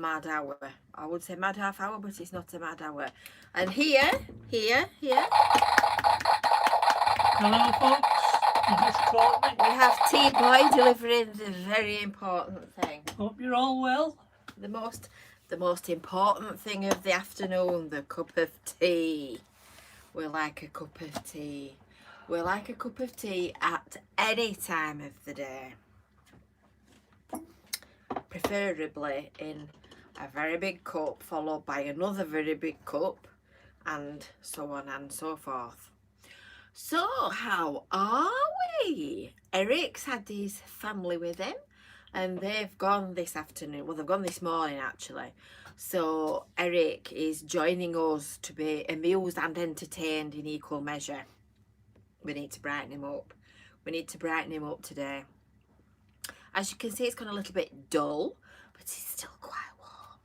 mad hour. I would say mad half hour, but it's not a mad hour. And here. Hello, folks. You just caught me. We have T-Boy delivering the very important thing. Hope you're all well. The most important thing of the afternoon, the cup of tea. We like a cup of tea. We like a cup of tea at any time of the day. Preferably in a very big cup, followed by another very big cup, and so on and so forth. So, how are we? Eric's had his family with him, and they've gone this afternoon. Well, they've gone this morning, actually. So, Eric is joining us to be amused and entertained in equal measure. We need to brighten him up. We need to brighten him up today. As you can see, it's gone a little bit dull, but it's still quite warm.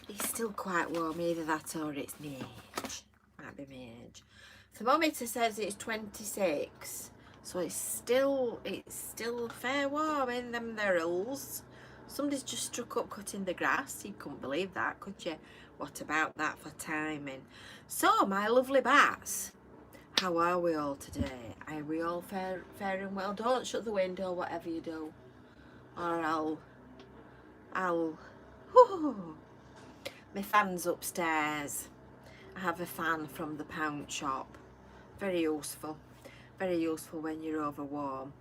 It's still quite warm, either that or it's my age. Might be my age. Thermometer says it's 26, so it's still fair warm in them there hills. Somebody's just struck up cutting the grass. You couldn't believe that, could you? What about that for timing? So, my lovely bats, how are we all today? Are we all faring well? Don't shut the window, whatever you do, or whoo, my fan's upstairs. I have a fan from the pound shop. Very useful when you're over warm.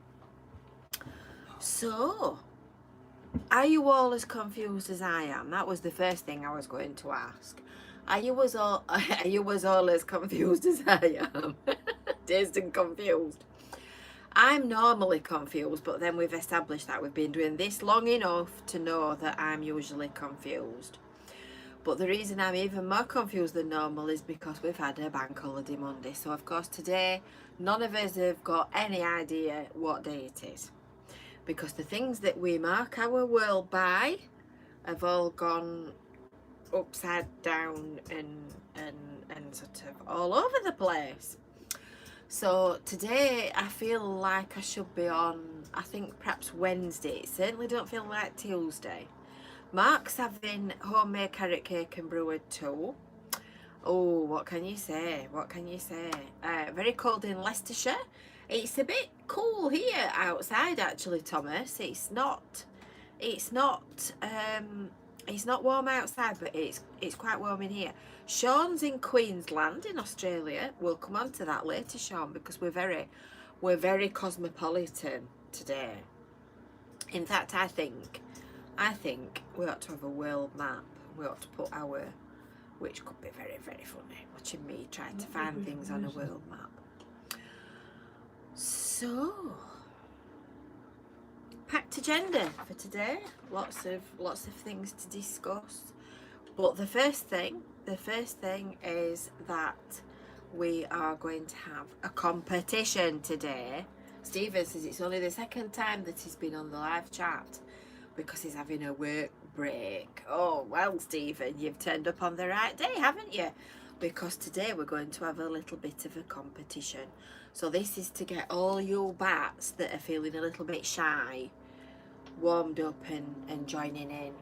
So, are you all as confused as I am? That was the first thing I was going to ask. Are you all as confused as I am? Dazed and confused. I'm normally confused, but then we've established that we've been doing this long enough to know that I'm usually confused. But the reason I'm even more confused than normal is because we've had a bank holiday Monday. So, of course, today, none of us have got any idea what day it is. Because the things that we mark our world by have all gone upside down and sort of all over the place. So, today, I feel like I should be on, I think, perhaps Wednesday. It certainly don't feel like Tuesday. Mark's having homemade carrot cake and brewer too. Oh, what can you say? What can you say? Very cold in Leicestershire. It's a bit cool here outside, actually, Thomas. It's not warm outside, but it's quite warm in here. Sean's in Queensland in Australia. We'll come on to that later, Sean, because we're very cosmopolitan today. In fact, I think we ought to have a world map. We ought to put our, which could be very, very funny, watching me trying to find things on a world map. So, packed agenda for today. Lots of things to discuss. But the first thing is that we are going to have a competition today. Stephen says it's only the second time that he's been on the live chat, because he's having a work break. Oh, well, Stephen, you've turned up on the right day, haven't you? Because today we're going to have a little bit of a competition. So this is to get all you bats that are feeling a little bit shy warmed up and joining in.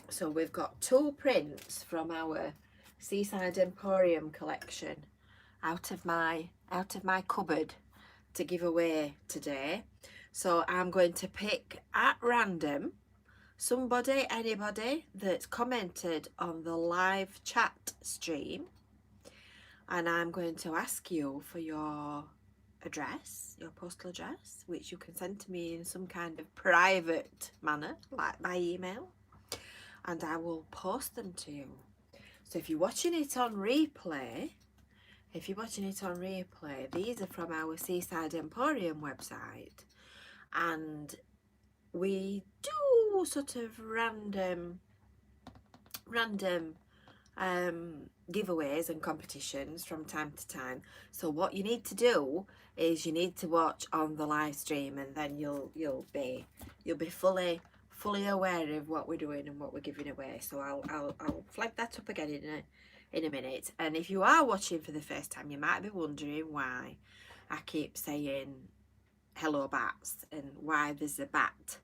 So we've got 2 prints from our Seaside Emporium collection out of my cupboard to give away today. So I'm going to pick at random anybody that's commented on the live chat stream, and I'm going to ask you for your address, your postal address, which you can send to me in some kind of private manner, like by email, and I will post them to you. So if you're watching it on replay, these are from our Seaside Emporium website, and we do sort of random giveaways and competitions from time to time. So what you need to do is you need to watch on the live stream, and then you'll be fully aware of what we're doing and what we're giving away. So I'll flag that up again in a minute. And if you are watching for the first time, you might be wondering why I keep saying hello bats and why there's a bat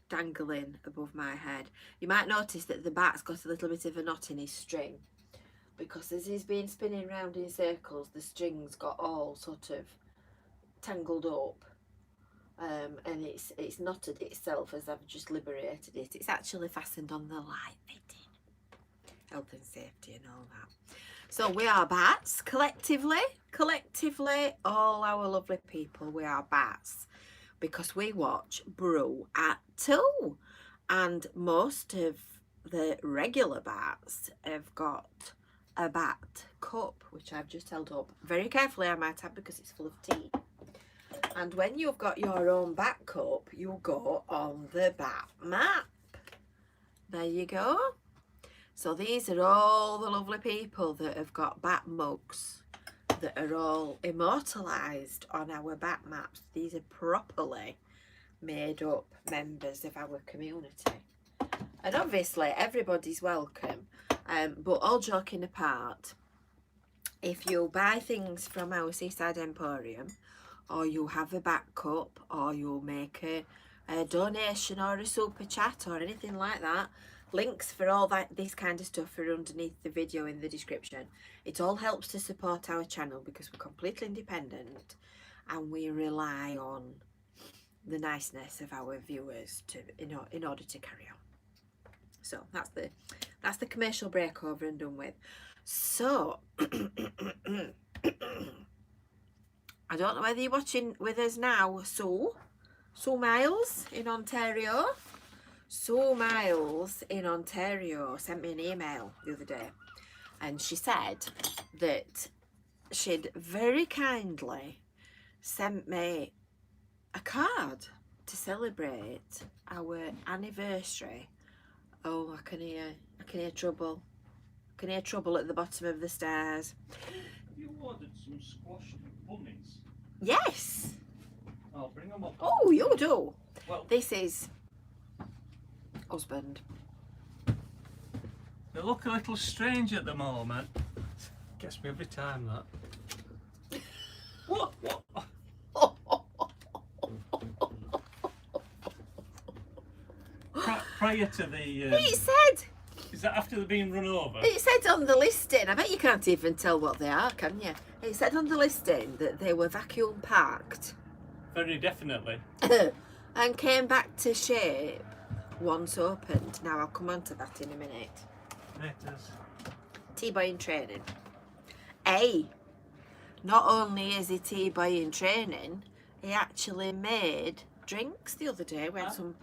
dangling above my head. You might notice that the bat's got a little bit of a knot in his string, because as he's been spinning round in circles, the string's got all sort of tangled up, and it's knotted itself as I've just liberated it. It's actually fastened on the light fitting, health and safety and all that. So we are bats collectively, all our lovely people, we are bats, because we watch Brew at 2, and most of the regular bats have got a bat cup, which I've just held up very carefully, I might add, because it's full of tea. And when you've got your own bat cup, you go on the bat map. There you go. So these are all the lovely people that have got bat mugs that are all immortalised on our bat maps. These are properly made up members of our community. And obviously everybody's welcome. But all joking apart, if you buy things from our Seaside Emporium, or you have a bat cup, or you'll make a donation or a super chat or anything like that, links for all this kind of stuff are underneath the video in the description. It all helps to support our channel, because we're completely independent and we rely on the niceness of our viewers in order to carry on. So that's the commercial break over and done with. So I don't know whether you're watching with us now. Sue Miles in Ontario. Sue Miles in Ontario sent me an email the other day, and she said that she'd very kindly sent me a card to celebrate our anniversary. Oh, I can hear trouble. I can hear trouble at the bottom of the stairs. You ordered some squashed bunnies? Yes. I'll bring them up. Oh, you do. Well, This is husband. they look a little strange at the moment. Gets me every time, that. What? Prior to the... It said. Is that after they're being run over? It said on the listing. I bet you can't even tell what they are, can you? It said on the listing that they were vacuum packed. Very definitely. And came back to shape once opened. Now I'll come on to that in a minute. It is. T-boy in training. Not only is he T-boy in training, he actually made drinks the other day. We had some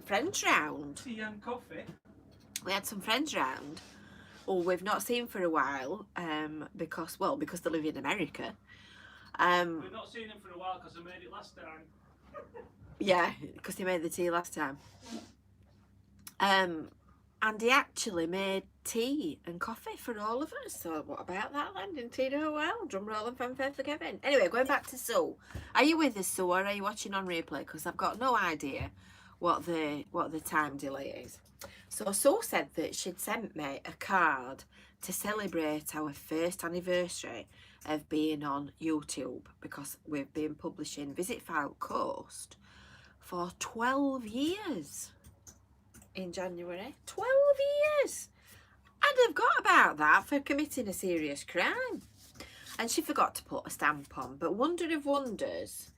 friends round. Tea and coffee. We had some friends round who we've not seen for a while, because they live in America. We've not seen him for a while because I made it last time. Yeah, because he made the tea last time. And he actually made tea and coffee for all of us. So what about that then? Didn't he do well? Drum roll and fanfare for Kevin. Anyway, going back to Sue. Are you with us, Sue, or are you watching on replay? Because I've got no idea what the time delay is. So Sue said that she'd sent me a card to celebrate our first anniversary of being on YouTube, because we've been publishing Visit FYLDE Coast for 12 years in January. 12 years! I'd have got about that for committing a serious crime. And she forgot to put a stamp on, but wonder of wonders,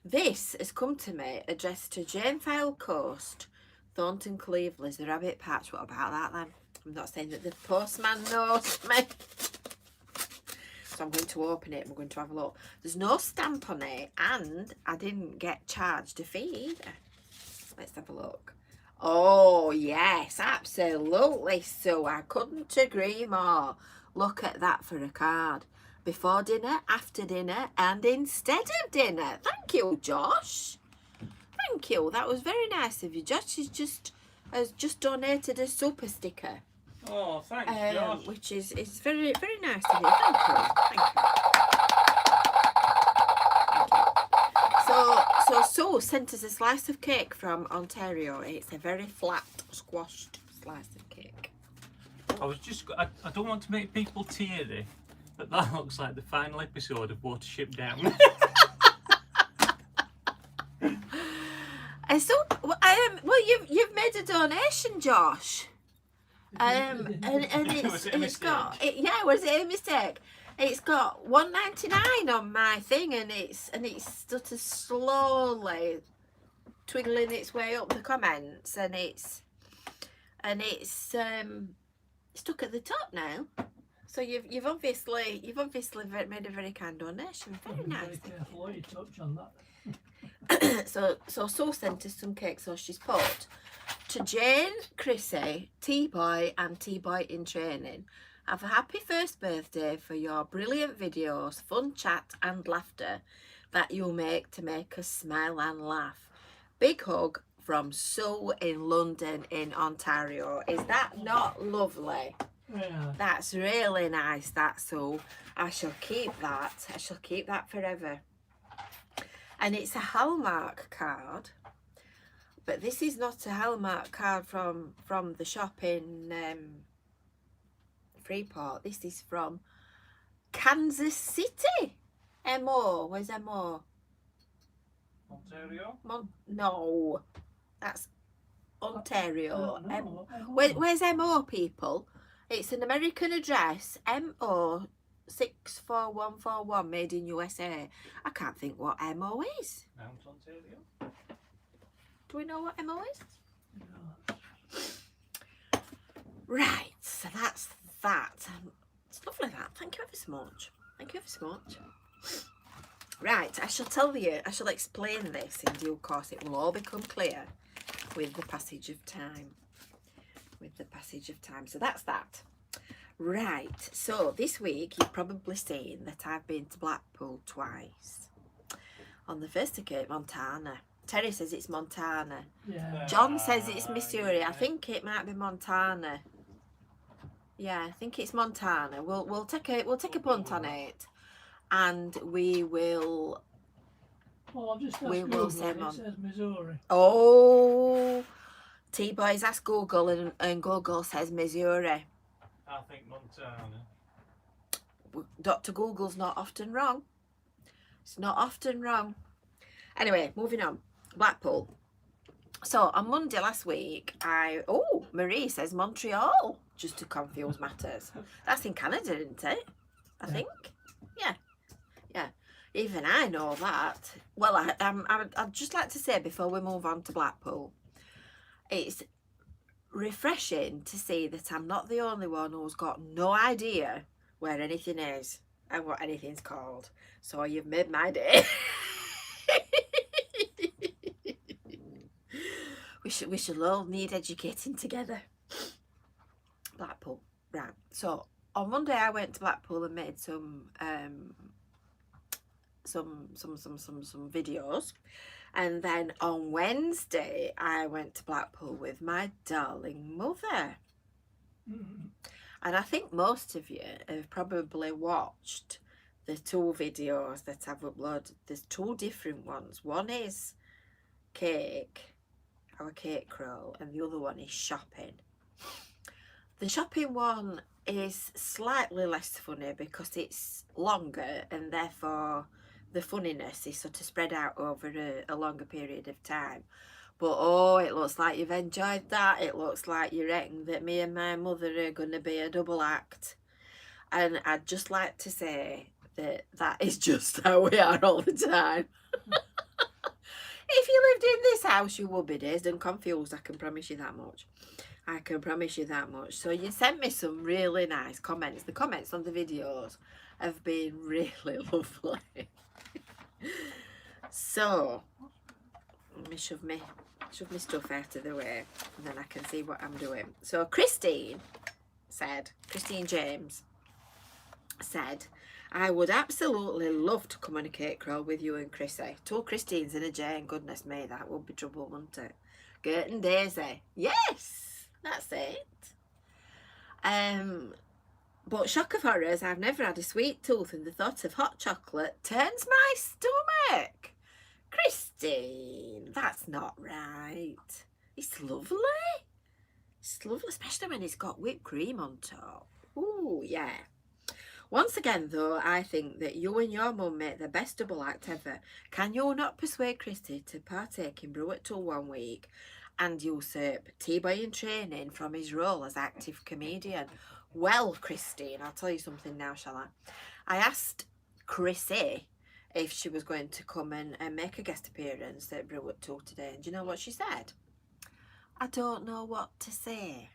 this has come to me addressed to Jane FYLDE Coast, Thornton Cleveland's the Rabbit Patch. What about that then? I'm not saying that the postman knows me. So I'm going to open it and we're going to have a look. There's no stamp on it, and I didn't get charged a fee either. Let's have a look. Oh yes, absolutely. So I couldn't agree more. Look at that for a card. Before dinner, after dinner, and instead of dinner. Thank you, Josh. Thank you. That was very nice of you, Josh. Has just donated a super sticker. Oh, thanks, Josh. Which is very, very nice of you. Thank you. Thank you. So sent us a slice of cake from Ontario. It's a very flat, squashed slice of cake. I don't want to make people teary, but that looks like the final episode of Watership Down. So, well, you've made a donation, Josh. And it's got yeah, was it a mistake? It's got $1.99 on my thing, and it's sort of slowly twiggling its way up the comments, and it's stuck at the top now. So you've obviously made a very kind donation. Very nice. Very careful what you touch on that. So sent us some cake. So she's put to Jane, Chrissy, T-Boy and T-Boy in training. Have a happy first birthday for your brilliant videos, fun chat and laughter that you make to make us smile and laugh. Big hug from Sue in London in Ontario. Is that not lovely? Yeah. That's really nice, that Sue. I shall keep that. I shall keep that forever. And it's a Hallmark card, but this is not a Hallmark card from the shop in Freeport. This is from Kansas City. MO, where's MO? Ontario? No, that's Ontario. No. Where's MO, people? It's an American address. MO 64141, made in USA. I can't think what MO is. Mount Ontario? Do we know what MO is? No. Right, so that's that. It's lovely, that. Thank you ever so much. Thank you ever so much. Right, I shall tell you, I shall explain this in due course. It will all become clear with the passage of time. With the passage of time. So that's that. Right, so this week you've probably seen that I've been to Blackpool twice. On the first occasion, Montana. Terry says it's Montana. Yeah. John says it's Missouri. I think it might be Montana. Yeah, I think it's Montana. We'll take a punt on it, and we will. Well, I've just asked We will Google, say and it says Missouri. Oh, T-Boys ask Google, and Google says Missouri. I think Montana. Dr. Google's not often wrong. It's not often wrong. Anyway, moving on. Blackpool. So on Monday last week, Marie says Montreal, just to confuse matters. That's in Canada, isn't it? I think. Yeah. Even I know that. Well, I'd just like to say before we move on to Blackpool, it's refreshing to see that I'm not the only one who's got no idea where anything is and what anything's called. So you've made my day. we should all need educating together. Blackpool, right? So on Monday I went to Blackpool and made some videos, and then on Wednesday I went to Blackpool with my darling mother. And I think most of you have probably watched the two videos that I've uploaded. There's two different ones. One is cake, our cake crawl, and the other one is shopping. The shopping one is slightly less funny because it's longer, and therefore the funniness is sort of spread out over a longer period of time. But oh, it looks like you've enjoyed that. It looks like you reckon that me and my mother are going to be a double act. And I'd just like to say that is just how we are all the time. If you lived in this house, you would be dazed and confused. I can promise you that much. I can promise you that much. So you sent me some really nice comments. The comments on the videos have been really lovely. So let me shove my stuff out of the way, and then I can see what I'm doing. So Christine James said, I would absolutely love to come on a cake crawl with you and Chrissy. Two Christines and a Jane, goodness me, that would be trouble, wouldn't it? Gert and Daisy. Yes, that's it. But shock of horrors, I've never had a sweet tooth, and the thought of hot chocolate turns my stomach. Christine, that's not right. It's lovely. It's lovely, especially when it's got whipped cream on top. Ooh, yeah. Once again, though, I think that you and your mum make the best double act ever. Can you not persuade Christy to partake in Brew at Tull one week and usurp T-Boy in training from his role as active comedian? Well, Christine, I'll tell you something now, shall I? I asked Chrissy if she was going to come and make a guest appearance at Brew at Tull today. And do you know what she said? I don't know what to say.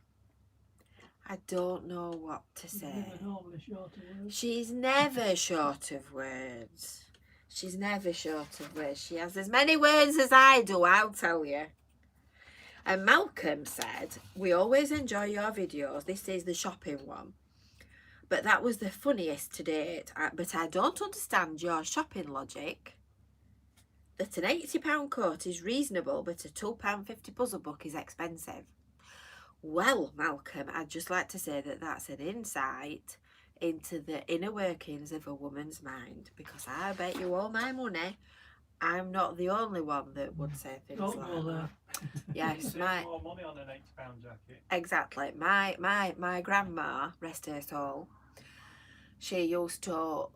I don't know what to say. Never normally short of words. She's never short of words. She's never short of words. She has as many words as I do, I'll tell you. And Malcolm said, we always enjoy your videos. This is the shopping one. But that was the funniest to date. But I don't understand your shopping logic. That an £80 coat is reasonable, but a £2.50 puzzle book is expensive. Well, Malcolm, I'd just like to say that that's an insight into the inner workings of a woman's mind, because I bet you all my money I'm not the only one that would say things Don't like go there. that. Yes, Save more money on an £80 jacket. exactly. My grandma, rest her soul, she used to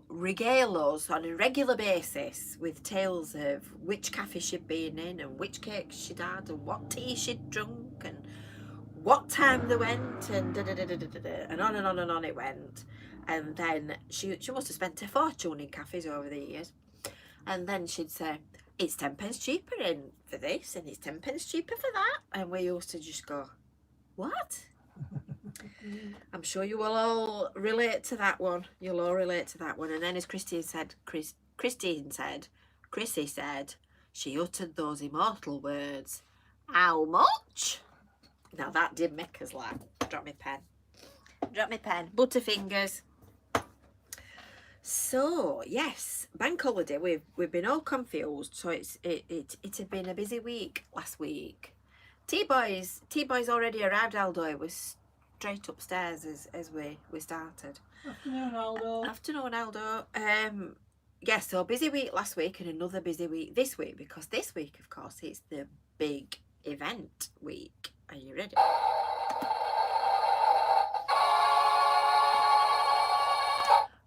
regale us on a regular basis with tales of which cafe she'd been in and which cakes she'd had and what tea she'd drunk and what time they went and and on and on and on it went. And then she must have spent a fortune in cafes over the years. And then she'd say, it's 10p cheaper in for this and it's 10p cheaper for that. And we used to just go, what? I'm sure you will all relate to that one. You'll all relate to that one. And then as Chrissy said, she uttered those immortal words, how much? Now that did make us laugh. Drop my pen. Drop my pen. Butterfingers. So yes, bank holiday. We've been all confused. So it had been a busy week last week. T-Boy's already arrived, Aldo. It was straight upstairs as we started. Afternoon, Aldo. Afternoon, Aldo. Yeah, so busy week last week and another busy week this week, because this week, of course, it's the big event week. Are you ready?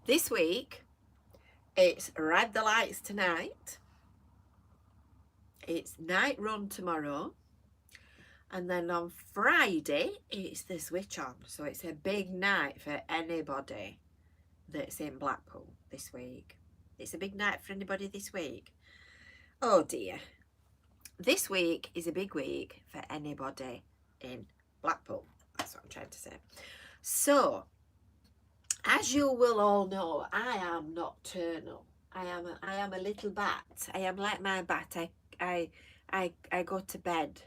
This week, it's Ride the Lights tonight. It's Night Run tomorrow. And then on Friday, it's the Switch On. So it's a big night for anybody that's in Blackpool this week. It's a big night for anybody this week. Oh dear. This week is a big week for anybody in Blackpool. That's what I'm trying to say. So, as you will all know, I am nocturnal. I am a little bat. I am like my bat. I go to bed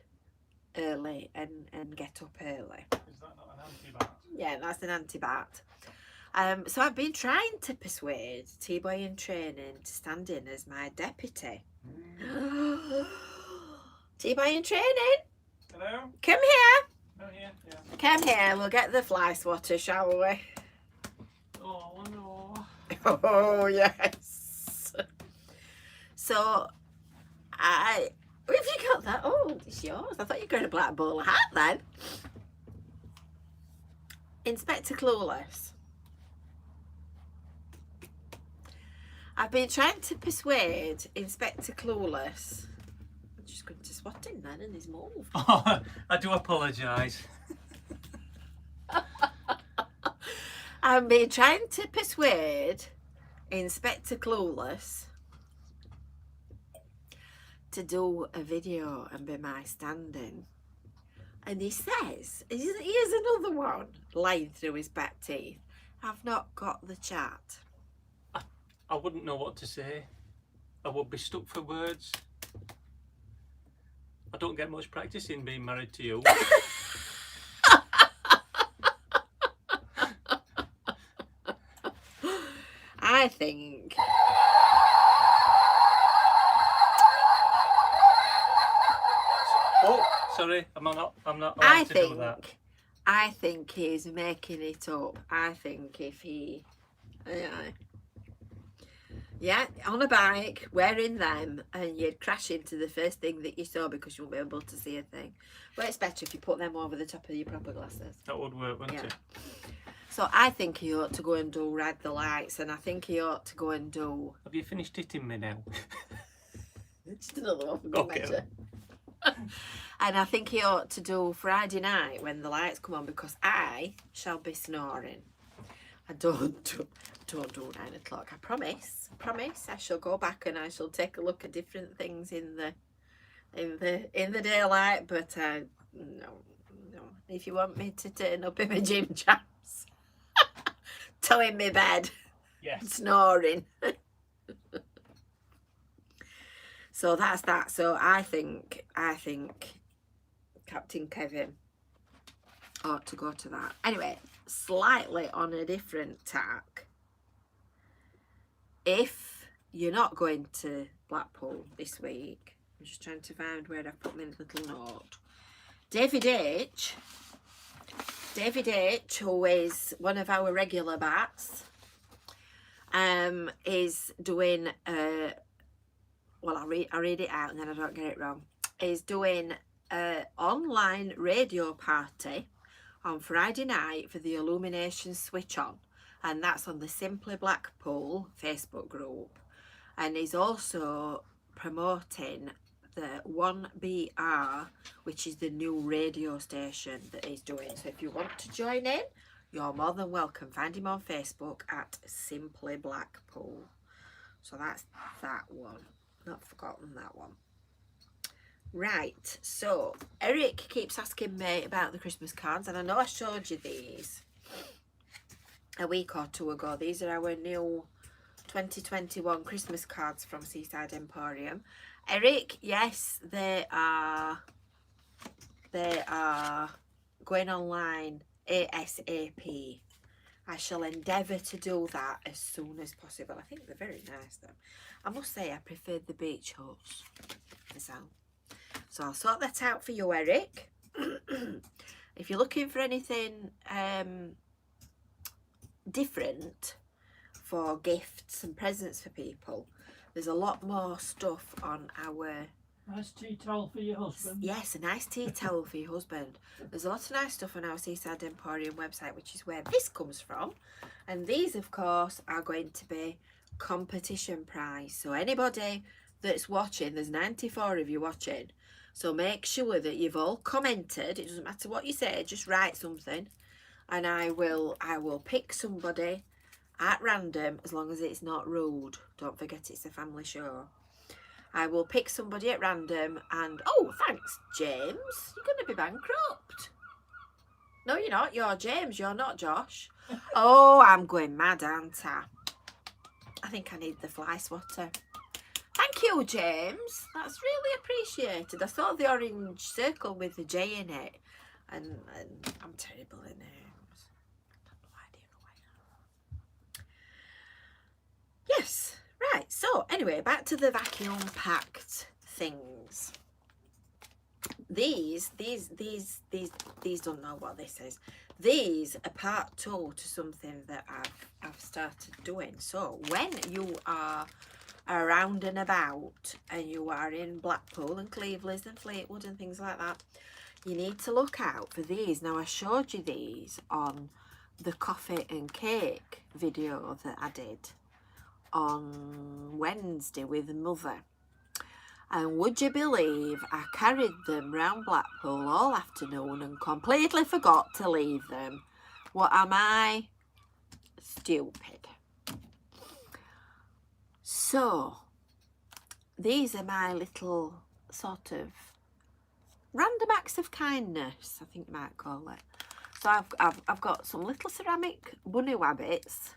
early and get up early. Is that not an anti-bat? Yeah, that's an anti-bat. So I've been trying to persuade T-Boy in training to stand in as my deputy. T-Boy in training, Hello? come here. No, here? Yeah. Come here, we'll get the fly swatter, shall we? Oh, no. Oh, yes. So, have you got that? Oh, it's yours. I thought you got a black bowler hat then. Inspector Clueless. I've been trying to persuade Inspector Clueless. I'm just going to swat him then and he's moved. Oh, I do apologise. I've been trying to persuade Inspector Clueless to do a video and be my stand-in. And he says, here's another one lying through his back teeth, I've not got the chat. I wouldn't know what to say. I would be stuck for words. I don't get much practice in being married to you. I think Oh, sorry, I'm not allowed to do that. I think he's making it up. I think if he yeah, on a bike, wearing them, and you'd crash into the first thing that you saw because you won't be able to see a thing. But it's better if you put them over the top of your proper glasses. That would work, wouldn't Yeah. it? So I think he ought to go and do Ride the Lights, and I think he ought to go and do... Have you finished hitting me now? Just another one for good Okay. measure. And I think he ought to do Friday night when the lights come on, because I shall be snoring. I don't do 9 o'clock. I promise. I shall go back and I shall take a look at different things in the daylight. But no. If you want me to turn up in my gym chaps, toe in my bed, Yes. snoring. So that's that. So I think Captain Kevin ought to go to that. Anyway, slightly on a different tack. If you're not going to Blackpool this week, I'm just trying to find where I put my little note. David H, who is one of our regular bats, is doing well, I'll read it out and then I don't get it wrong. Is doing an online radio party on Friday night for the illumination switch on, and that's on the Simply Blackpool Facebook group, and he's also promoting the 1BR, which is the new radio station that he's doing. So if you want to join in, you're more than welcome. Find him on Facebook at Simply Blackpool. So that's that one. Not forgotten that one. Right, so Eric keeps asking me about the Christmas cards, and I know I showed you these a week or two ago. These are our new 2021 Christmas cards from Seaside Emporium. Eric, yes, they are going online ASAP. I shall endeavour to do that as soon as possible. I think they're very nice though. I must say I preferred the beach huts myself. So I'll sort that out for you, Eric. If you're looking for anything different for gifts and presents for people, there's a lot more stuff on our... Nice tea towel for your husband. Yes, a nice tea towel for your husband. There's a lot of nice stuff on our Seaside Emporium website, which is where this comes from. And these, of course, are going to be competition prize. So anybody that's watching, there's 94 of you watching, so make sure that you've all commented. It doesn't matter what you say, just write something, and I will pick somebody at random, as long as it's not rude. Don't forget it's a family show. I will pick somebody at random, and oh, thanks James, you're going to be bankrupt. No, you're not. You're James, you're not Josh. Oh, I'm going mad, aren't I? I think I need the fly swatter. Thank you, James. That's really appreciated. I saw the orange circle with the J in it, and I'm terrible in names. I have no idea who I am. Yes, right. So anyway, back to the vacuum packed things. These don't know what this is. These are part 2 to something that I've started doing. So when you are around and about and you are in Blackpool and Cleveland and Fleetwood and things like that, you need to look out for these. Now I showed you these on the coffee and cake video that I did on Wednesday with Mother. And would you believe I carried them round Blackpool all afternoon and completely forgot to leave them? What am I? Stupid. So, these are my little sort of random acts of kindness, I think you might call it. So I've got some little ceramic bunny wabbits,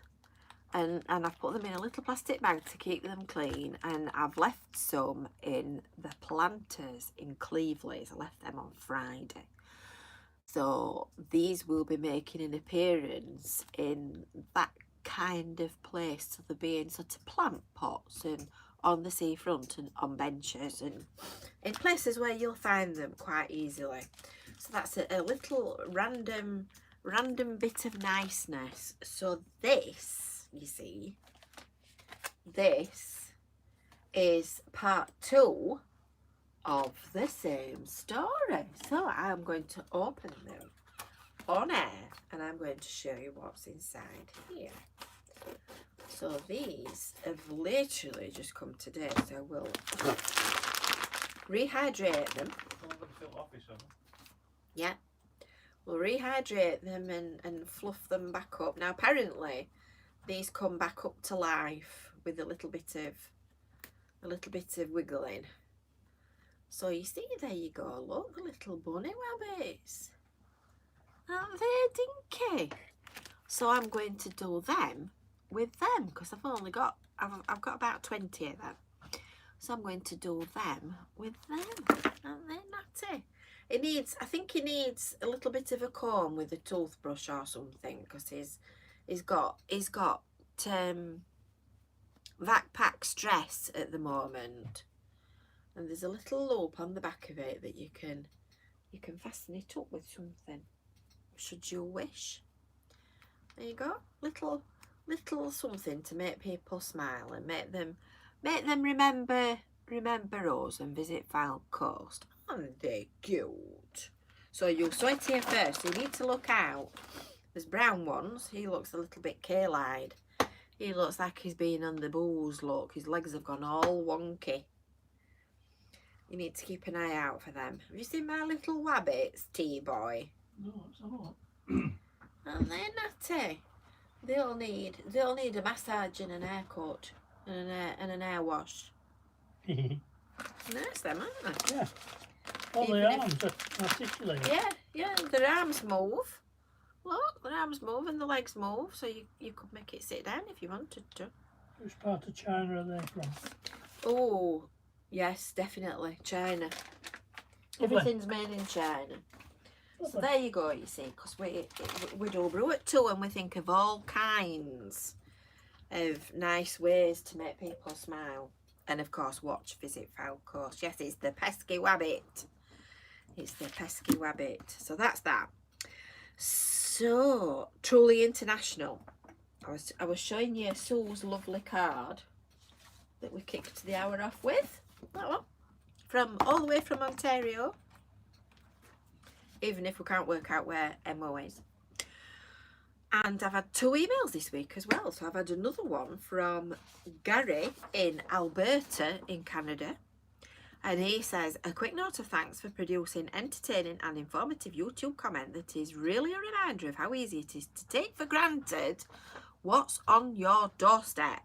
and I've put them in a little plastic bag to keep them clean, and I've left some in the planters in Cleveland. I left them on Friday. So these will be making an appearance in that kind of place. So they'll be in sort of plant pots and on the seafront and on benches and in places where you'll find them quite easily. So that's a little random bit of niceness. So this, you see, this is part 2 of the same story. So I'm going to open them on air and I'm going to show you what's inside here. So these have literally just come today, so we'll rehydrate them. Yeah, we'll rehydrate them and fluff them back up. Now apparently these come back up to life with a little bit of wiggling. So you see, there you go, look, the little bunny rabbits. Aren't they dinky? So I'm going to do them with them because I've only got, I've got about 20 of them. So I'm going to do them with them. Aren't they natty? It needs, I think he needs a little bit of a comb with a toothbrush or something because he's got backpack stress at the moment. And there's a little loop on the back of it that you can fasten it up with something, should you wish. There you go, little something to make people smile and make them remember us and visit FYLDE Coast. Aren't they cute? So you'll sew it here first. You need to look out. There's brown ones. He looks a little bit kale-eyed. He looks like he's been on the booze. Look, his legs have gone all wonky. You need to keep an eye out for them. Have you seen my little wabbits, T-boy? No, it's not. Aren't they natty? They'll need a massage and an haircut and an air wash. Nice them, aren't they? Yeah. All the arms are articulated. Yeah, their arms move. Look, their arms move and the legs move, so you could make it sit down if you wanted to. Which part of China are they from? Oh, yes, definitely. China. Lovely. Everything's made in China. So Lovely. there you go, you see, because we do brew at 2 and we think of all kinds of nice ways to make people smile. And of course, watch Visit FYLDE Coast. Yes, it's the pesky wabbit. It's the pesky wabbit. So that's that. So, truly international. I was showing you Sue's lovely card that we kicked the hour off with. That one. From all the way from Ontario. Even if we can't work out where MO is. And I've had 2 emails this week as well. So I've had another one from Gary in Alberta in Canada. And he says, a quick note of thanks for producing entertaining and informative YouTube comment that is really a reminder of how easy it is to take for granted what's on your doorstep.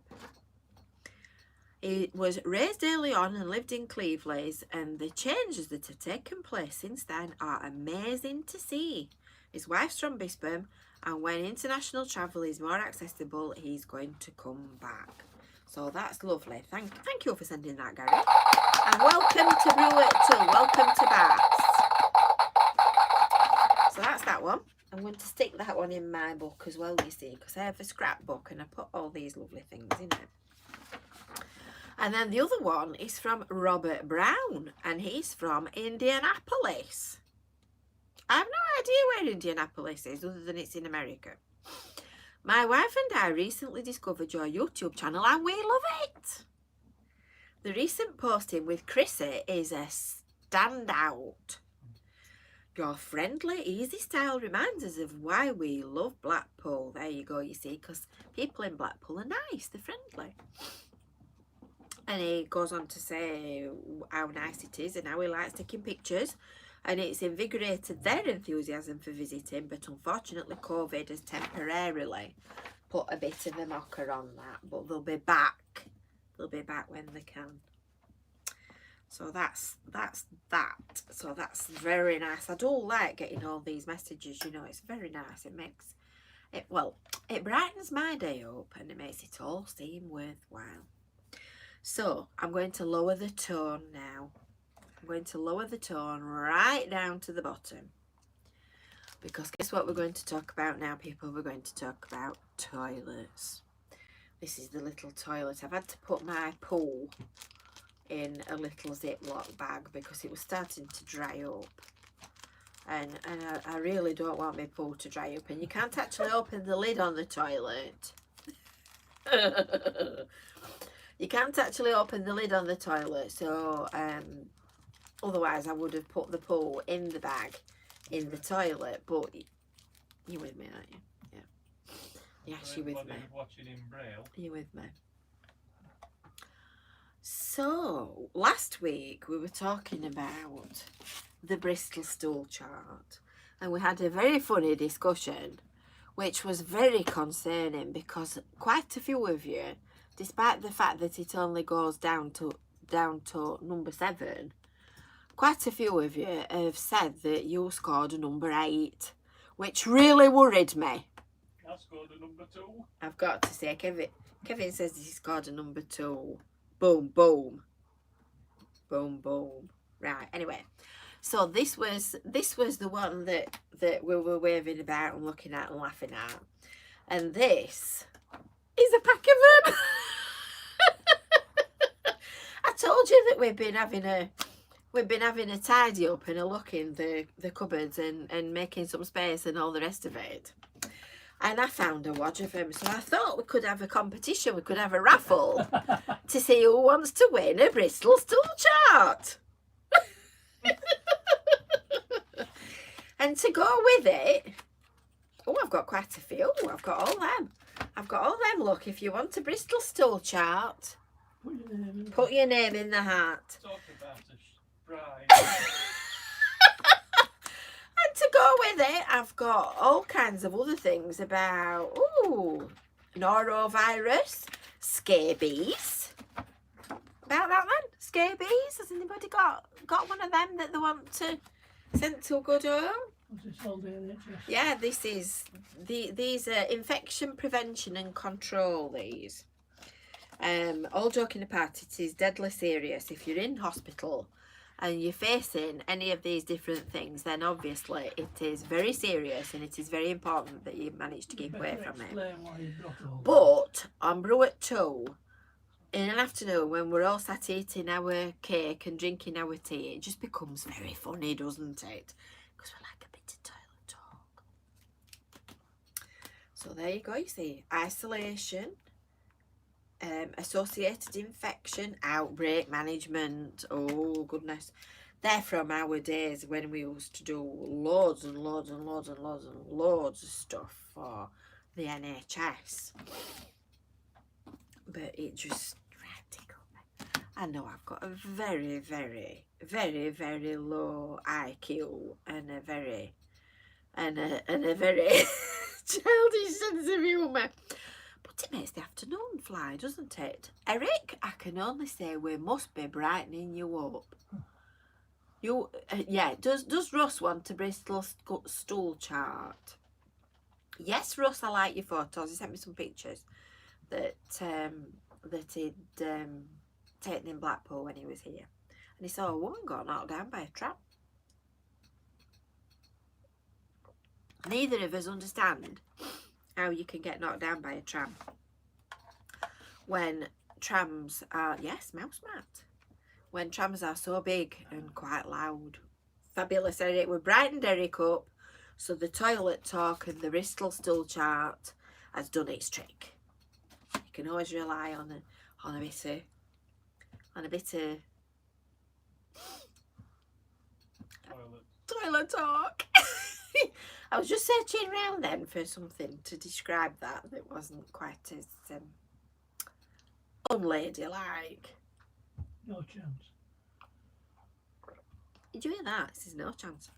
He was raised early on and lived in Cleveland, and the changes that have taken place since then are amazing to see. His wife's from Bispham, and when international travel is more accessible, he's going to come back. So that's lovely. Thank you for sending that, Gary. And welcome to Brew at 2. Welcome to Baths. So that's that one. I'm going to stick that one in my book as well, you see, because I have a scrapbook and I put all these lovely things in it. And then the other one is from Robert Brown, and he's from Indianapolis. I have no idea where Indianapolis is, other than it's in America. My wife and I recently discovered your YouTube channel, and we love it. The recent posting with Chrissy is a standout. Your friendly, easy style reminds us of why we love Blackpool. There you go, you see, because people in Blackpool are nice, they're friendly. And he goes on to say how nice it is and how he likes taking pictures. And it's invigorated their enthusiasm for visiting. But unfortunately, COVID has temporarily put a bit of a knocker on that. But they'll be back. They'll be back when they can. So that's that. So that's very nice. I do like getting all these messages, you know. It's very nice. It makes it, well, it brightens my day up and it makes it all seem worthwhile. So I'm going to lower the tone now. I'm going to lower the tone right down to the bottom. Because guess what we're going to talk about now, people? We're going to talk about toilets. This is the little toilet. I've had to put my pool in a little Ziploc bag because it was starting to dry up. And I really don't want my pool to dry up. And you can't actually open the lid on the toilet. You can't actually open the lid on the toilet, so otherwise I would have put the pool in the bag in the toilet, but You with me, aren't you? Yeah. Yes, For you with anybody me. who's watching in Braille. You with me? So, last week we were talking about the Bristol stool chart, and we had a very funny discussion, which was very concerning because quite a few of you, despite the fact that it only goes down to number 7, quite a few of you have said that you scored a number 8, which really worried me. I scored a number 2. I've got to say, Kevin says he scored a number 2. Boom, boom. Boom, boom. Right, anyway. So this was the one that we were waving about and looking at and laughing at. And this is a pack of them. I told you that we've been having a tidy up and a look in the cupboards and making some space and all the rest of it. And I found a wad of them, so I thought we could have a competition, we could have a raffle to see who wants to win a Bristol stool chart. And to go with it, oh, I've got quite a few. I've got all them. Look, if you want a Bristol stool chart, put your name in the hat. Talk about a bride. And to go with it, I've got all kinds of other things about, norovirus, scabies. About that then? Scabies? Has anybody got one of them that they want to send to a good home? Was this all the NHS? Yeah, this is, these are infection prevention and control, these. All joking apart, it is deadly serious. If you're in hospital and you're facing any of these different things, then obviously it is very serious and it is very important that you manage to keep away from it. But on Brew at 2, in an afternoon when we're all sat eating our cake and drinking our tea, it just becomes very funny, doesn't it? Because we like a bit of toilet talk. So there you go, you see, isolation, associated infection, outbreak management. Oh goodness, they're from our days when we used to do loads and loads and loads and loads and loads of stuff for the NHS. But it just tickled me. I know I've got a very, very, very, very low IQ and a very childish sense of humour. But it makes the afternoon fly, doesn't it? Eric, I can only say we must be brightening you up. You, yeah, does Russ want a Bristol stool chart? Yes, Russ, I like your photos. He sent me some pictures that he'd taken in Blackpool when he was here. And he saw a woman got knocked down by a tram. Neither of us understand how you can get knocked down by a tram when trams are, yes, mouse mat, when trams are so big and quite loud. Fabulous, Eric. We brightened Eric up, so the toilet talk and the Bristol stool chart has done its trick. You can always rely on a bit of toilet talk. I was just searching around then for something to describe that wasn't quite as unladylike. No chance. Did you hear that? This is no chance.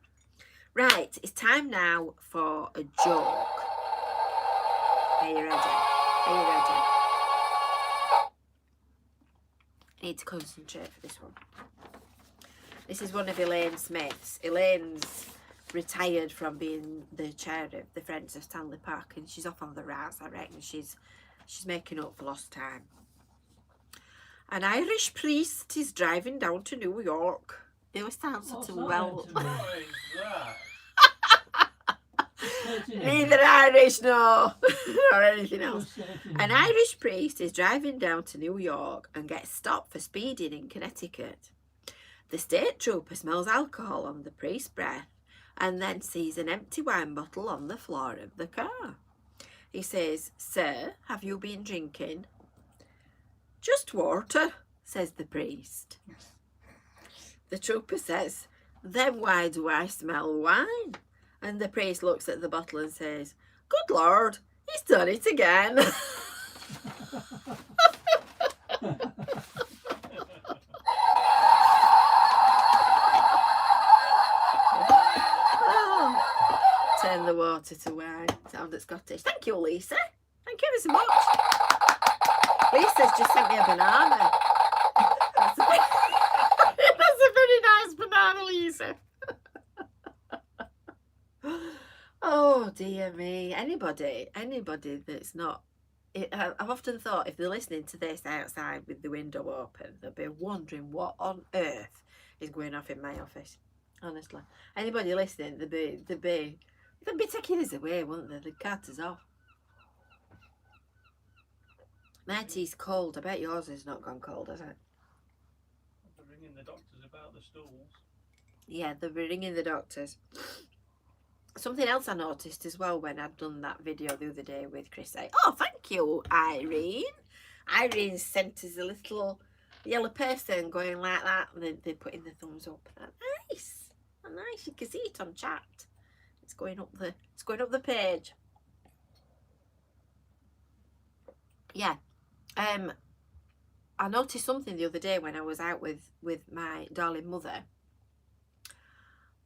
Right, it's time now for a joke. Are you ready? Are you ready? I need to concentrate for this one. This is one of Elaine Smith's. Elaine's retired from being the chair of the Friends of Stanley Park and she's off on the rise. I reckon she's making up for lost time. An Irish priest is driving down to New York. It always sounds such a well. Neither Irish, no, or anything else. An Irish priest is driving down to New York and gets stopped for speeding in Connecticut. The state trooper smells alcohol on the priest's breath and then sees an empty wine bottle on the floor of the car. He says, "Sir, have you been drinking?" "Just water," says the priest. The trooper says, "Then why do I smell wine?" And the priest looks at the bottle and says, "Good Lord, he's done it again." Oh, turn the water to wine. Sounded Scottish. Thank you, Lisa. Thank you ever so much. Lisa's just sent me a banana. That's a very nice banana, Lisa. Oh dear me. Anybody that's not... I've often thought if they're listening to this outside with the window open, they'll be wondering what on earth is going off in my office. Honestly, anybody listening, they'd be taking us away, wouldn't they? They'd cut us off. My tea's cold. I bet yours has not gone cold, has it? They're ringing the doctors about the stools. Yeah, they'll be ringing the doctors. Something else I noticed as well when I'd done that video the other day with Chris. Oh, thank you, Irene. Irene sent us a little yellow person going like that, and they're putting the thumbs up. Nice, nice. You can see it on chat. It's going up the page. Yeah. I noticed something the other day when I was out with my darling mother,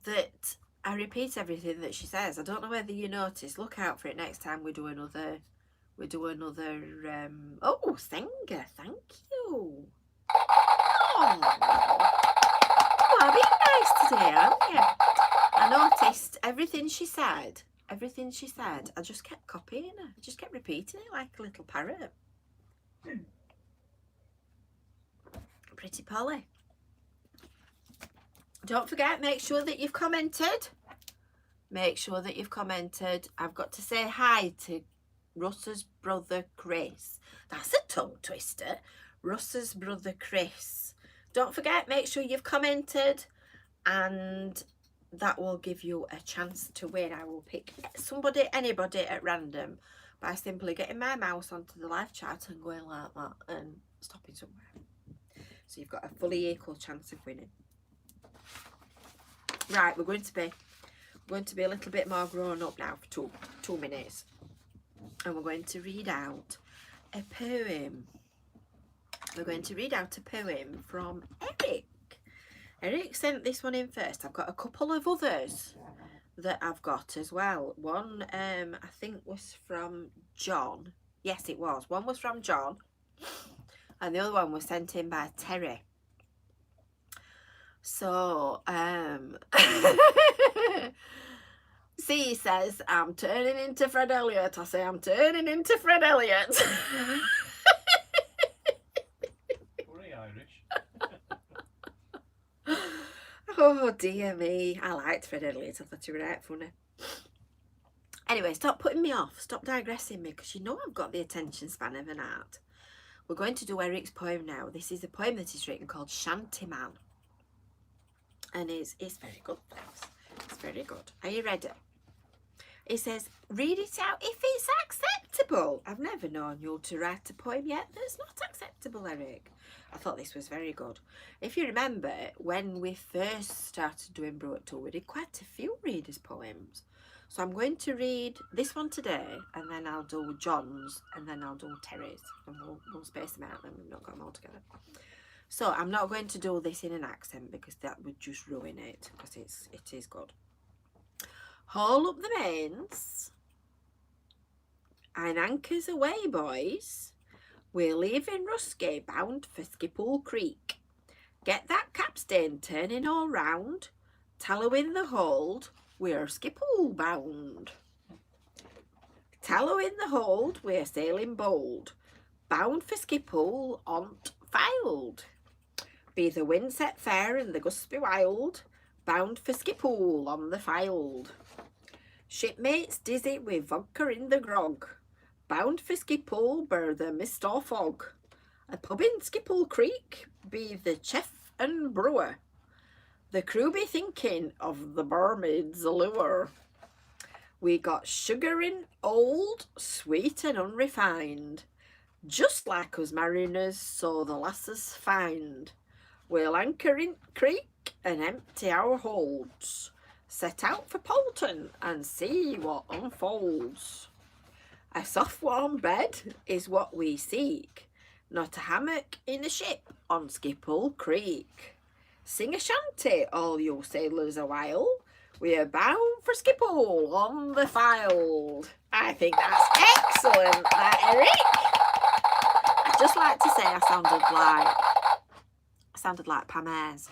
that I repeat everything that she says. I don't know whether you notice. Look out for it next time we do another oh, Singer, thank you. Oh, I've been nice today, haven't you? I noticed everything she said. I just kept copying her. I just kept repeating it like a little parrot. Pretty Polly. Don't forget, make sure that you've commented. I've got to say hi to Russ's brother Chris. That's a tongue twister. Russ's brother Chris. Don't forget, make sure you've commented, and that will give you a chance to win. I will pick anybody at random by simply getting my mouse onto the live chat and going like that and stopping somewhere. So you've got a fully equal chance of winning. Right, we're going to be a little bit more grown up now for two minutes, and we're going to read out a poem. We're going to read out a poem from Eric. Eric sent this one in first. I've got a couple of others that I've got as well. One I think was from John. Yes, it was. One was from John, and the other one was sent in by Terry. So, C says, "I'm turning into Fred Elliott." I say, "I'm turning into Fred Elliott." Very Irish. Oh dear me. I liked Fred Elliott. I thought you were right funny. Anyway, stop putting me off. Stop digressing me, because you know I've got the attention span of an art. We're going to do Eric's poem now. This is a poem that he's written called Shantyman. And it's very good, thanks. It's very good. Are you ready? It says, "Read it out if it's acceptable." I've never known you to write a poem yet that's not acceptable, Eric. I thought this was very good. If you remember, when we first started doing Brew at 2, we did quite a few readers' poems. So I'm going to read this one today, and then I'll do John's, and then I'll do Terry's, and we'll space them out, then we've not got them all together. So I'm not going to do this in an accent, because that would just ruin it, because it is good. Haul up the mains and anchors away, boys. We're leaving Rusky bound for Skippool Creek. Get that capstan turning all round. Tallow in the hold, we're Skippool bound. Tallow in the hold, we're sailing bold. Bound for Skippool on't filed. Be the wind set fair and the gusts be wild. Bound for Skippool on the filed. Shipmates dizzy with vodka in the grog. Bound for Skippool bur the mist or fog. A pub in Skippool Creek be the chef and brewer. The crew be thinking of the barmaid's allure. We got sugar in old, sweet and unrefined. Just like us mariners so the lasses find. We'll anchor in creek and empty our holds. set out for Poulton and see what unfolds. A soft warm bed is what we seek, not a hammock in a ship on Skipple Creek. Sing a shanty, all you sailors a while. We are bound for Skipple on the FYLDE. I think that's excellent, that, Eric. I'd just like to say I sounded like Pam Ayres.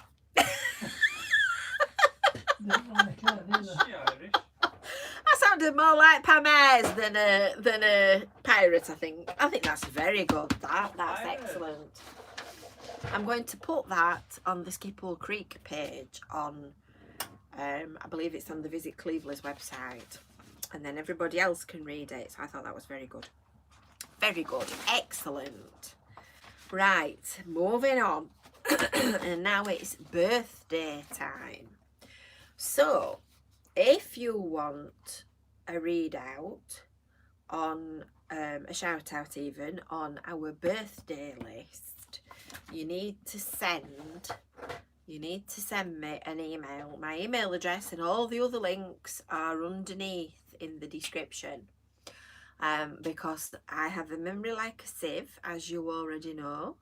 Didn't like that either. She Irish. I sounded more like Pam Ayres than a pirate, I think. I think that's very good. That's excellent. I'm going to put that on the Skipple Creek page on, I believe it's on the Visit Cleveland's website, and then everybody else can read it. So I thought that was very good. Very good. Excellent. Right, moving on. And now it's birthday time. So, if you want a readout on, a shout out even, on our birthday list, you need to send me an email. My email address and all the other links are underneath in the description. Because I have a memory like a sieve, as you already know,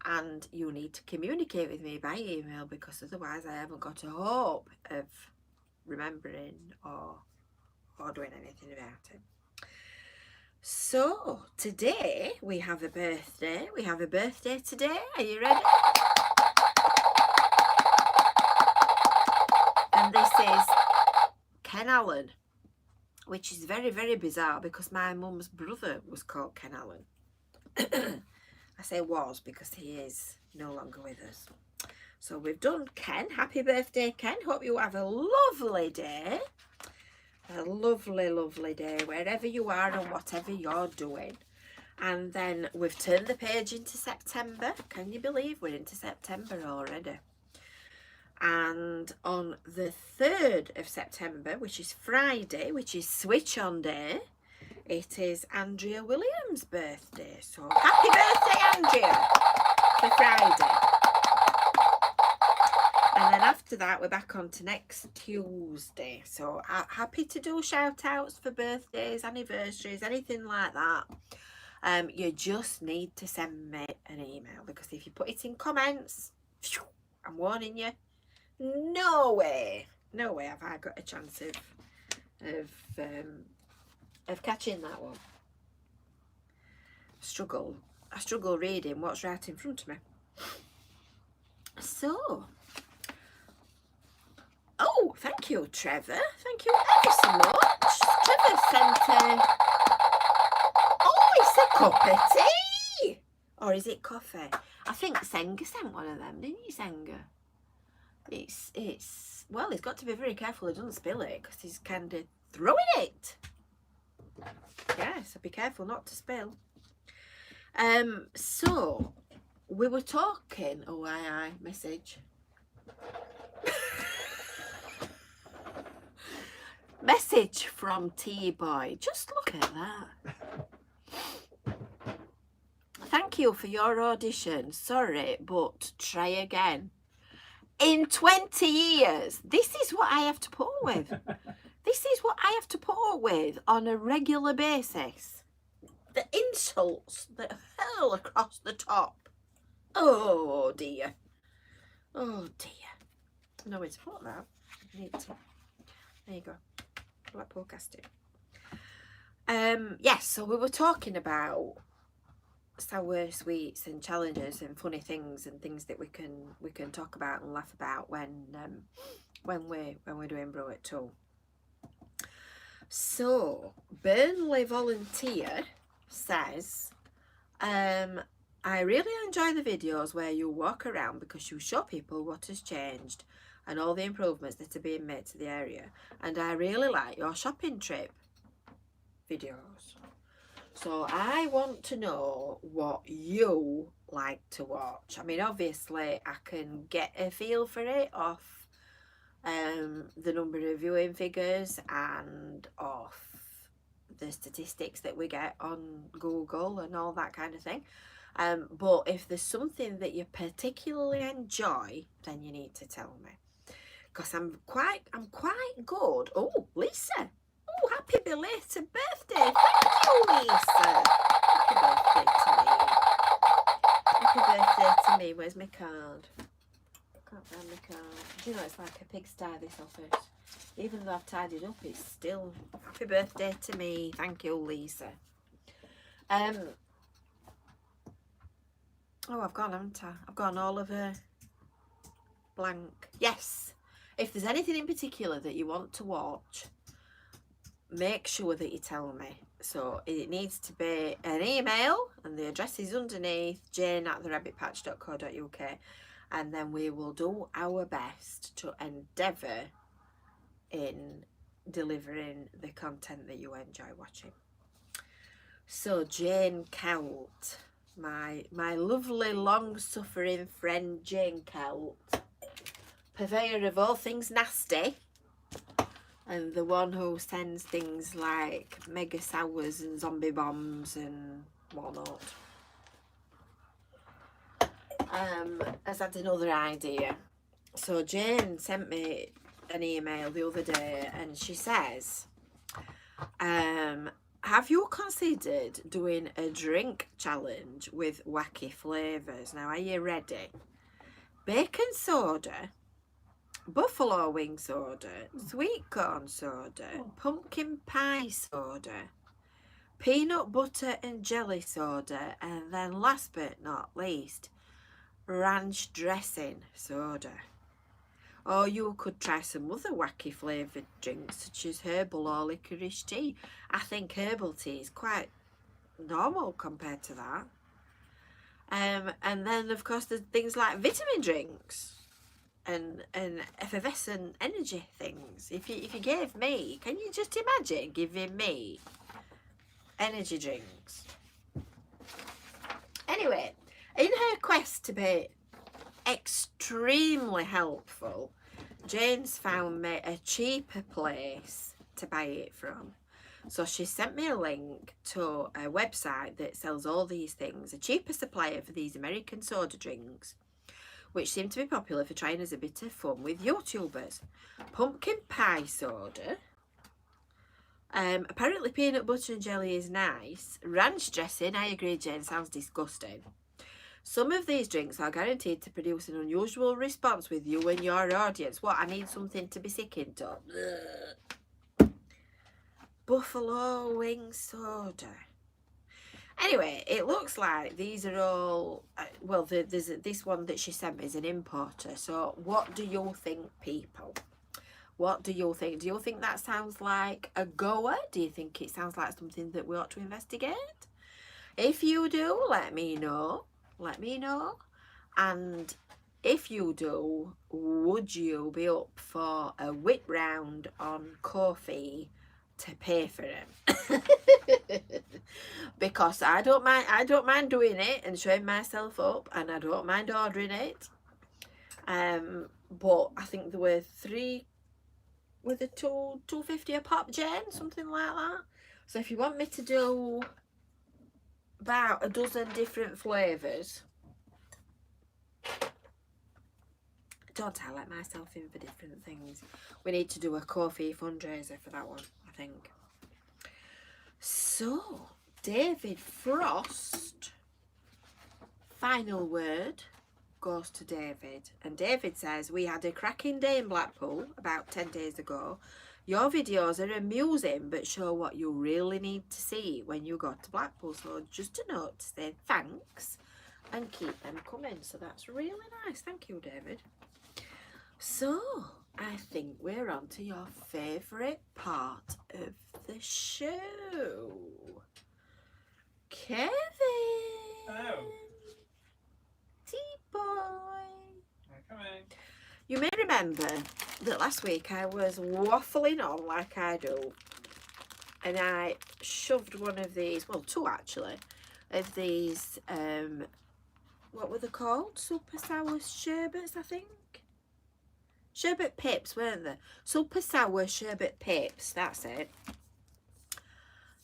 and you need to communicate with me by email, because otherwise I haven't got a hope of remembering or doing anything about it. So today we have a birthday. We have a birthday today. Are you ready? And this is Ken Allen, which is very, very bizarre because my mum's brother was called Ken Allen. I say was because he is no longer with us. So we've done Ken. Happy birthday, Ken. Hope you have a lovely day. A lovely, lovely day wherever you are and whatever you're doing. And then we've turned the page into September. Can you believe we're into September already? And on the 3rd of September, which is Friday, which is Switch On Day, it is Andrea Williams' birthday. So happy birthday, Andrea, for Friday. And then after that, we're back on to next Tuesday. So happy to do shout outs for birthdays, anniversaries, anything like that. You just need to send me an email, because if you put it in comments, I'm warning you, no way have I got a chance of catching that one. I struggle reading what's right in front of me. So, oh, thank you, Trevor. Thank you ever so much. Trevor sent it's a cup of tea. Or is it coffee? I think Senga sent one of them, didn't you, Senga? Well, he's got to be very careful he doesn't spill it, because he's kind of throwing it. Yeah, so be careful not to spill. So we were talking. Oh, aye, message. Message from T-Boy. Just look at that. Thank you for your audition. Sorry, but try again. In 20 years, this is what I have to put up with. This is what I have to put up with on a regular basis. The insults that hurl across the top. Oh dear. Oh dear. No way to put that. There you go. Blackpool casting. Yes, so we were talking about sour sweets and challenges and funny things and things that we can talk about and laugh about when we're doing Brew at 2. So Burnley Volunteer says, I really enjoy the videos where you walk around because you show people what has changed and all the improvements that are being made to the area, and I really like your shopping trip videos. So I want to know what you like to watch. I mean, obviously I can get a feel for it off the number of viewing figures and off the statistics that we get on Google and all that kind of thing. But if there's something that you particularly enjoy, then you need to tell me. because I'm quite good. Oh, Lisa. Oh, happy belated birthday. Thank you, Lisa. Happy birthday to me. Happy birthday to me. Where's my card? I can't find my card. Do you know, it's like a pigsty, this office. Even though I've tidied up, it's still happy birthday to me. Thank you, Lisa. Oh, I've gone, haven't I? I've gone all of her blank. Yes. If there's anything in particular that you want to watch, make sure that you tell me. So it needs to be an email, and the address is underneath, jane@therabbitpatch.co.uk, and then we will do our best to endeavour in delivering the content that you enjoy watching. So Jane Kelt, my lovely long-suffering friend Jane Kelt, purveyor of all things nasty, and the one who sends things like mega sours and zombie bombs and whatnot, has had another idea. So Jane sent me an email the other day, and she says, have you considered doing a drink challenge with wacky flavours? Now, are you ready? Bacon soda, buffalo wing soda, sweet corn soda, pumpkin pie soda, peanut butter and jelly soda, and then last but not least, ranch dressing soda. Or you could try some other wacky flavoured drinks such as herbal or licorice tea. I think herbal tea is quite normal compared to that. And then of course there's things like vitamin drinks and effervescent energy things. If you gave me, can you just imagine giving me energy drinks? Anyway, in her quest to be extremely helpful, Jane's found me a cheaper place to buy it from. So she sent me a link to a website that sells all these things, a cheaper supplier for these American soda drinks, which seem to be popular for trying as a bit of fun with YouTubers. Pumpkin pie soda. Apparently peanut butter and jelly is nice. Ranch dressing, I agree, Jane, sounds disgusting. Some of these drinks are guaranteed to produce an unusual response with you and your audience. What, I need something to be sick into? Buffalo wing soda. Anyway, it looks like these are all, well, there's this one that she sent me is an importer. So what do you think, people? What do you think? Do you think that sounds like a goer? Do you think it sounds like something that we ought to investigate? If you do, let me know. Let me know. And if you do, would you be up for a whip round on Ko-fi to pay for them? Because I don't mind doing it and showing myself up, and I don't mind ordering it. But I think there were 3 with a $2.50 a pop, Jane, something like that. So if you want me to do about a dozen different flavours, don't I let myself in for different things? We need to do a Ko-fi fundraiser for that one, I think. So, David Frost, final word goes to David. And David says, we had a cracking day in Blackpool about 10 days ago. Your videos are amusing but show what you really need to see when you go to Blackpool. So just a note to say thanks and keep them coming. So that's really nice. Thank you, David. So I think we're on to your favourite part of the show. Kevin. Hello. Tea-boy. I'm coming. You may remember that last week I was waffling on like I do, and I shoved one of these, well, 2 actually, of these, what were they called? Super sour sherbets, I think. Sherbet pips, weren't they? Super sour sherbet pips, that's it,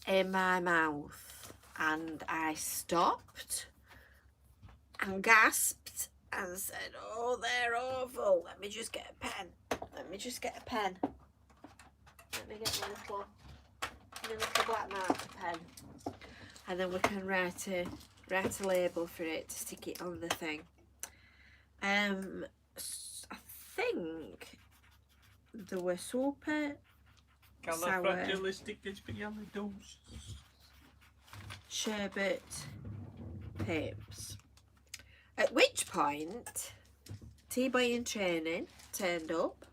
in my mouth. And I stopped and gasped and said, oh, they're awful. Let me just get a pen. Let me just get a pen. Let me get my little black marker pen, and then we can write a label for it to stick it on the thing. I think there were super sour sherbet pips. At which point, T-Boy in training turned up.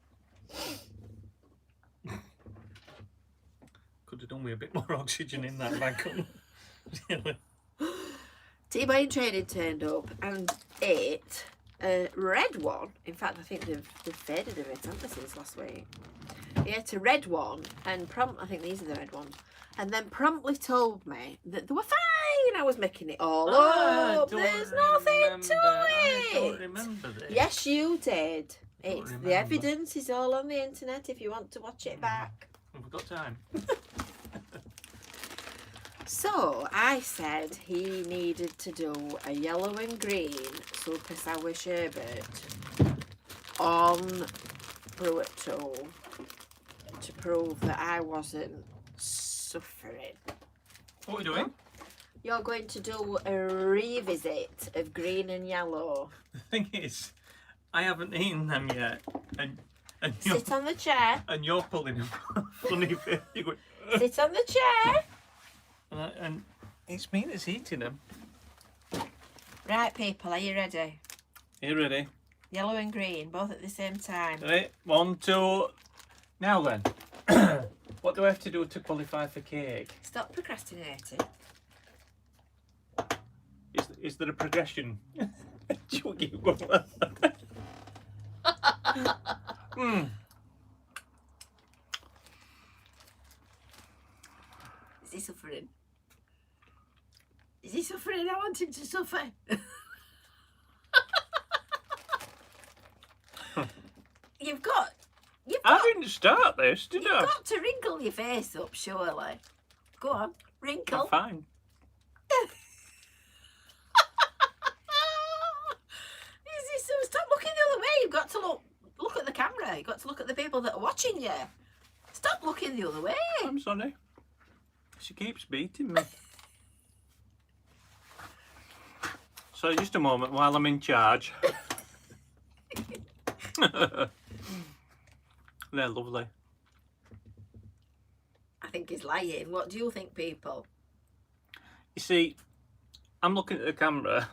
Could have done with a bit more oxygen in that bag. Really. T-Boy in training turned up and ate a red one. In fact, I think they've faded a bit, haven't they, since last week? He ate a red one and I think these are the red ones. And then promptly told me that they were fine. I was making it all up. There's nothing to I it. don't remember this. Yes, you did. It's the remember. evidence is all on the internet if you want to watch it back. We've got time. So I said he needed to do a yellow and green super sour sherbet on Brew at 2 to prove that I wasn't suffering. What are we doing? You're going to do a revisit of green and yellow. The thing is, I haven't eaten them yet, and Sit on the chair. and you're pulling a funny face. You're going, Sit on the chair. and it's me that's eating them. Right, people, are you ready? You ready? Yellow and green, both at the same time. Right, 1, 2. Now then, what do I have to do to qualify for cake? Stop procrastinating. Is there a progression? Is he suffering? Is he suffering? I want him to suffer. I didn't start this, did You've I? got to wrinkle your face up, surely. Go on, wrinkle. I'm fine. Stop looking the other way. You've got to look at the camera. You've got to look at the people that are watching you. Stop looking the other way. I'm sorry. She keeps beating me. So just a moment while I'm in charge. They're lovely. I think he's lying. What do you think, people? You see, I'm looking at the camera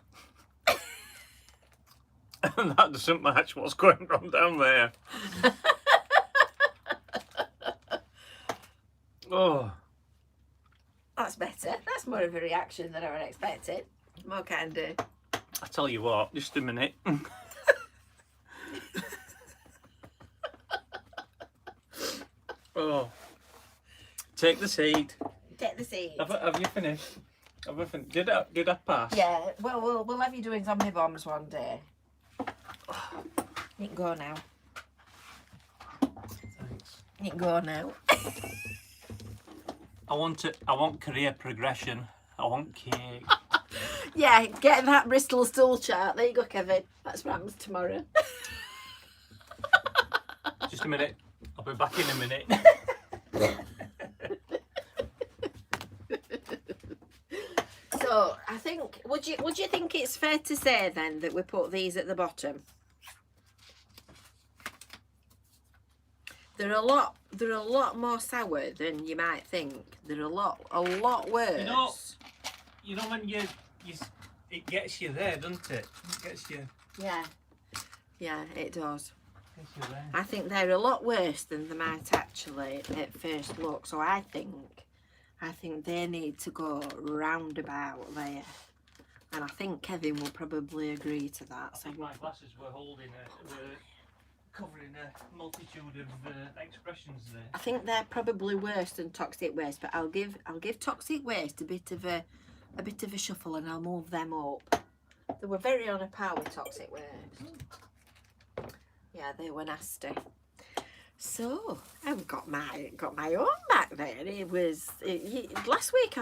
and that doesn't match what's going on down there. Oh. That's better. That's more of a reaction than I was expecting. More kind of. I tell you what, just a minute. Oh. Take the seat. Take the seat. Have you finished? Have I finished? Did I pass? Yeah, well, we'll have you doing zombie bombs one day. You can go now. Thanks. You can go now. I want career progression. I want cake. Yeah, get that Bristol stool chart. There you go, Kevin. That's what happens tomorrow. Just a minute. I'll be back in a minute. So I think would you think it's fair to say then that we put these at the bottom? They're a lot more sour than you might think. They're a lot worse. You know when you it gets you there, doesn't it? It gets you. Yeah, it does. Gets you there. I think they're a lot worse than they might actually at first look. So I think they need to go round about there. And I think Kevin will probably agree to that. I think my glasses were covering a multitude of expressions there. I think they're probably worse than toxic waste, but I'll give toxic waste a bit of a shuffle and I'll move them up. They were very on a par with toxic waste. Yeah, they were nasty. So I've got my own back there. Last week I